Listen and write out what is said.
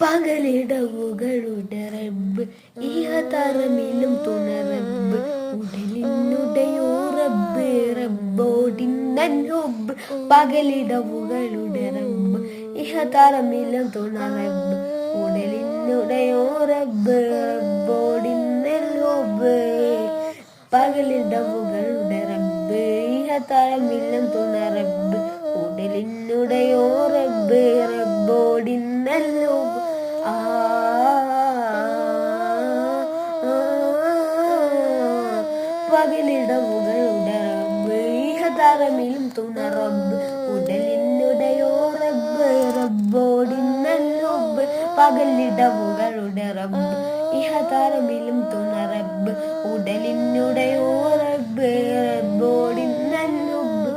പകലിടവുകളുടെ റബ്ബ് ഇഹതറമിലും തുണറബ്ബ് ഉടലിനുടയോ റബ്ബ് റബ്ബോടിന്നൊബ്ബ് പകലിടവുകളുടെ റബ്ബ് ഇഹതറമിലും തുണറബ്ബ് ഉടലിനുടയോ റബ്ബ് റബ്ബോടിന്നൊബ്ബ് പകലിടവുകളുടെ റബ്ബ് ഇഹതറമിലും തുണറബ്ബ് ഉടലിനുടയോ റബ്ബ് റബ്ബോടിന്നൊബ്ബ് പകലിടവുകളുടെ റബ്ബ് ഇഹതറമിലും തുണറബ്ബ് ഉടലിനുടയോ റബ്ബ് റബ്ബോടിന്നൊബ്ബ് പകലിടവുകളുടെ റബ്ബ് ഇഹതറമിലും തുണറബ്ബ് ഉടലിനുടയോ റബ്ബ് റബ്ബോടിന്നൊബ്ബ്